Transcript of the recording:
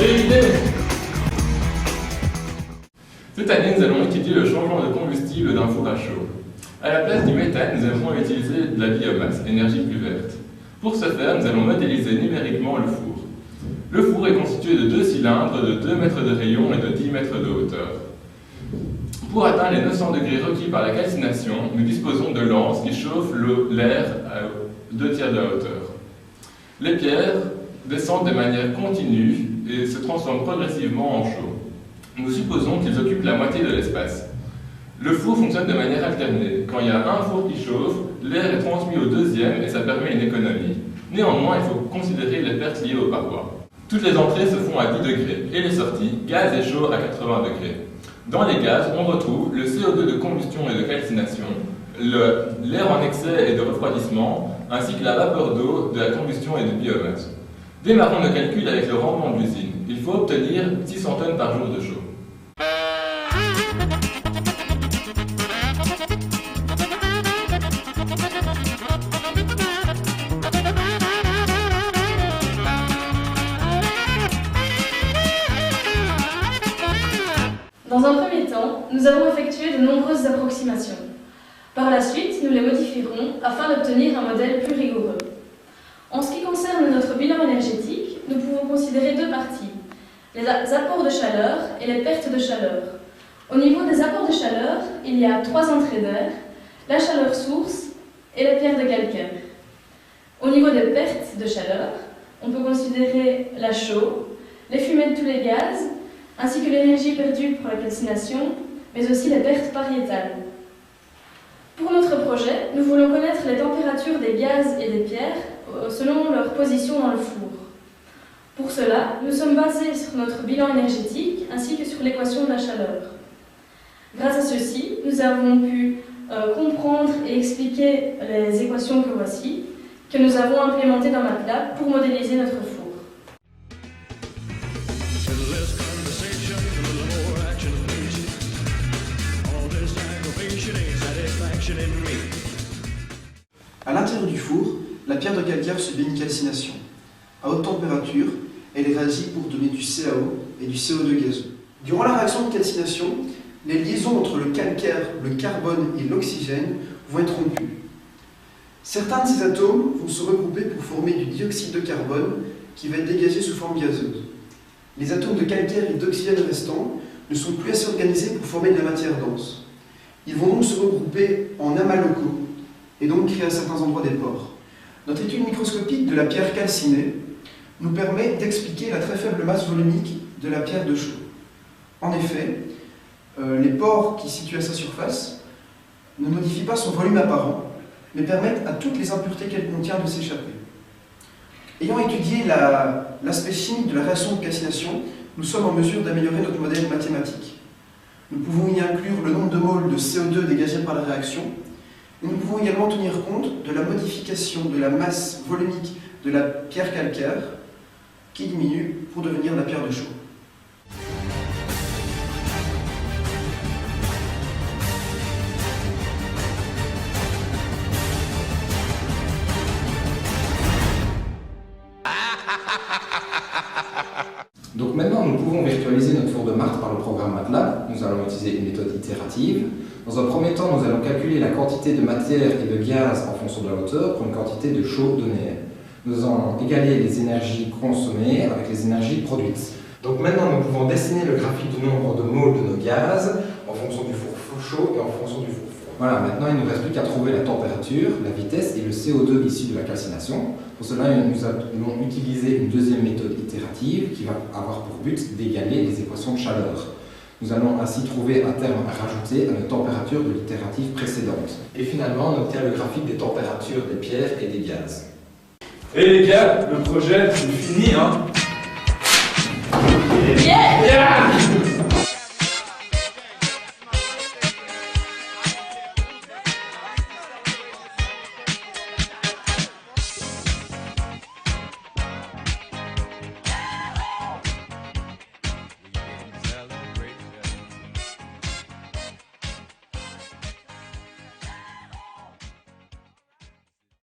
J'ai idée! Cette année, nous allons étudier le changement de combustible d'un four à chaud. À la place du méthane, nous aimerons utiliser de la biomasse, énergie plus verte. Pour ce faire, nous allons modéliser numériquement le four. Le four est constitué de 2 cylindres de 2 mètres de rayon et de 10 mètres de hauteur. Pour atteindre les 900 degrés requis par la calcination, nous disposons de lances qui chauffent l'air à 2 tiers de la hauteur. Les pierres descendent de manière continue et se transforment progressivement en chaux. Nous supposons qu'ils occupent la moitié de l'espace. Le four fonctionne de manière alternée. Quand il y a un four qui chauffe, l'air est transmis au deuxième et ça permet une économie. Néanmoins, il faut considérer les pertes liées aux parois. Toutes les entrées se font à 10 degrés et les sorties, gaz et chaud à 80 degrés. Dans les gaz, on retrouve le CO2 de combustion et de calcination, l'air en excès et de refroidissement, ainsi que la vapeur d'eau de la combustion et de biomasse. Démarrons nos calculs avec le rendement de l'usine. Il faut obtenir 600 tonnes par jour de chaud. Dans un premier temps, nous avons effectué de nombreuses approximations. Par la suite, nous les modifierons afin d'obtenir un modèle plus rigoureux. En ce qui concerne notre bilan énergétique, nous pouvons considérer 2 parties, les apports de chaleur et les pertes de chaleur. Au niveau des apports de chaleur, il y a 3 entrées d'air, la chaleur source et les pierres de calcaire. Au niveau des pertes de chaleur, on peut considérer la chaux, les fumées de tous les gaz, ainsi que l'énergie perdue pour la calcination, mais aussi les pertes pariétales. Pour notre projet, nous voulons connaître les températures des gaz et des pierres selon leur position dans le four. Pour cela, nous sommes basés sur notre bilan énergétique ainsi que sur l'équation de la chaleur. Grâce à ceci, nous avons pu comprendre et expliquer les équations que voici, que nous avons implémentées dans MATLAB pour modéliser notre four. À l'intérieur du four, la pierre de calcaire subit une calcination. À haute température, elle réagit pour donner du CaO et du CO2 gazeux. Durant la réaction de calcination, les liaisons entre le calcaire, le carbone et l'oxygène vont être rompues. Certains de ces atomes vont se regrouper pour former du dioxyde de carbone qui va être dégagé sous forme gazeuse. Les atomes de calcaire et d'oxygène restants ne sont plus assez organisés pour former de la matière dense. Ils vont donc se regrouper en amas locaux et donc créer à certains endroits des pores. Notre étude microscopique de la pierre calcinée nous permet d'expliquer la très faible masse volumique de la pierre de chaux. En effet, les pores qui situent à sa surface ne modifient pas son volume apparent, mais permettent à toutes les impuretés qu'elle contient de s'échapper. Ayant étudié l'aspect chimique de la réaction de calcination, nous sommes en mesure d'améliorer notre modèle mathématique. Nous pouvons y inclure le nombre de moles de CO2 dégagés par la réaction, et nous pouvons également tenir compte de la modification de la masse volumique de la pierre calcaire qui diminue pour devenir la pierre de chaux. Donc maintenant, nous pouvons virtualiser notre four de Marthe par le programme MATLAB. Nous allons utiliser une méthode itérative. Dans un premier temps, nous allons calculer la quantité de matière et de gaz en fonction de la hauteur pour une quantité de chaux donnée. Nous allons égaler les énergies consommées avec les énergies produites. Donc maintenant, nous pouvons dessiner le graphique du nombre de moles de nos gaz en fonction du four chaud et en fonction du four froid. Voilà, maintenant il ne nous reste plus qu'à trouver la température, la vitesse et le CO2 issu de la calcination. Pour cela, nous allons utiliser une deuxième méthode itérative qui va avoir pour but d'égaler les équations de chaleur. Nous allons ainsi trouver un terme à rajouter à la température de l'itérative précédente. Et finalement, on obtient le graphique des températures des pierres et des gaz. Et les gars, le projet, c'est fini, hein? Yeah!